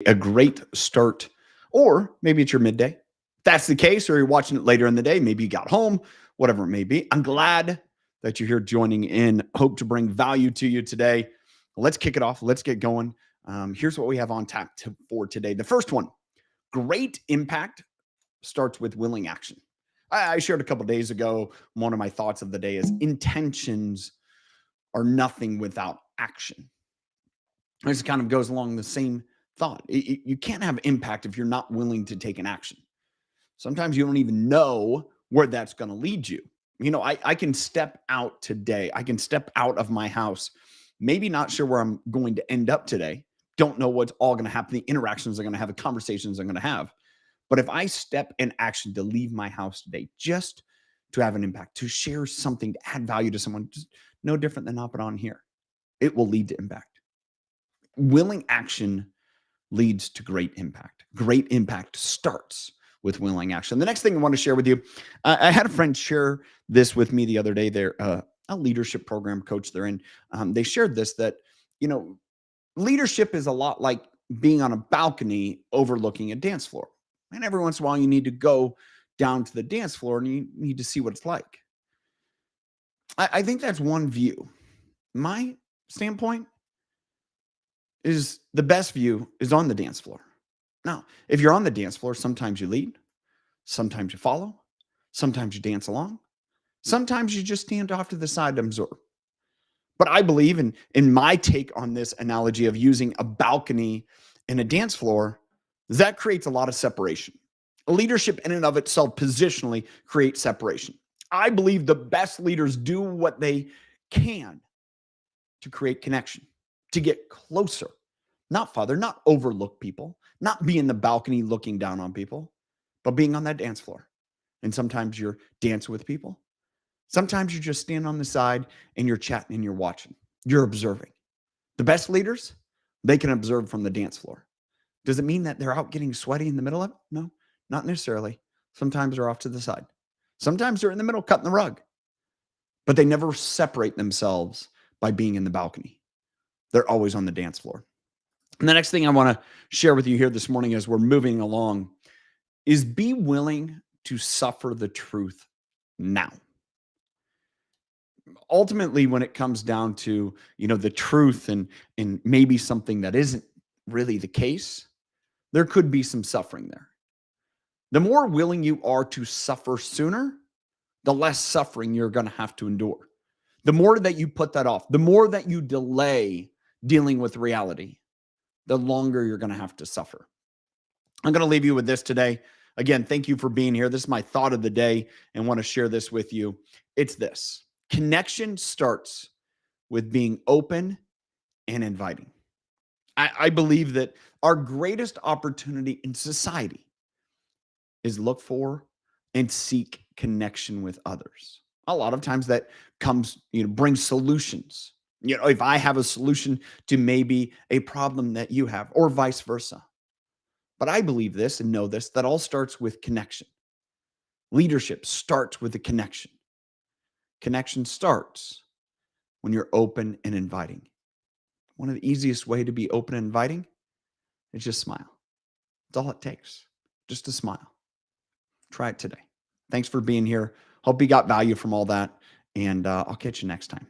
a great start, or maybe it's your midday. If that's the case, or you're watching it later in the day, maybe you got home, whatever it may be. I'm glad that you're here joining in. Hope to bring value to you today. Let's kick it off. Let's get going. Here's what we have on tap for today. The first one, great impact starts with willing action. I shared a couple days ago, one of my thoughts of the day is intentions are nothing without action. This kind of goes along the same thought. You can't have impact if you're not willing to take an action. Sometimes you don't even know where that's going to lead you. I can step out today. I can step out of my house, maybe not sure where I'm going to end up today. Don't know what's all going to happen, the interactions I'm going to have, the conversations I'm going to have. But if I step in action to leave my house today, just to have an impact, to share something, to add value to someone, just no different than hopping on here, it will lead to impact. Willing action leads to great impact. Great impact starts with willing action. The next thing I want to share with you, I had a friend share this with me the other day. They're a leadership program coach they're in. They shared this, that, leadership is a lot like being on a balcony overlooking a dance floor. And every once in a while, you need to go down to the dance floor and you need to see what it's like. I think that's one view. My standpoint is the best view is on the dance floor. Now, if you're on the dance floor, sometimes you lead, sometimes you follow, sometimes you dance along, sometimes you just stand off to the side to absorb. But I believe in my take on this analogy of using a balcony and a dance floor, that creates a lot of separation. Leadership in and of itself positionally creates separation. I believe the best leaders do what they can to create connection, to get closer, not farther, not overlook people, not be in the balcony looking down on people, but being on that dance floor. And sometimes you're dancing with people. Sometimes you just stand on the side and you're chatting and you're watching. You're observing. The best leaders, they can observe from the dance floor. Does it mean that they're out getting sweaty in the middle of it? No, not necessarily. Sometimes they're off to the side. Sometimes they're in the middle cutting the rug. But they never separate themselves by being in the balcony. They're always on the dance floor. And the next thing I want to share with you here this morning as we're moving along is be willing to suffer the truth now. Ultimately, when it comes down to, the truth and maybe something that isn't really the case, there could be some suffering there. The more willing you are to suffer sooner, the less suffering you're going to have to endure. The more that you put that off, the more that you delay dealing with reality, the longer you're going to have to suffer. I'm going to leave you with this today. Again, thank you for being here. This is my thought of the day and want to share this with you. It's this: connection starts with being open and inviting. I believe that our greatest opportunity in society is look for and seek connection with others. A lot of times that comes, brings solutions. If I have a solution to maybe a problem that you have, or vice versa. But I believe this and know this, that all starts with connection. Leadership starts with a connection. Connection starts when you're open and inviting. One of the easiest way to be open and inviting is just smile. That's all it takes. Just a smile. Try it today. Thanks for being here. Hope you got value from all that. And I'll catch you next time.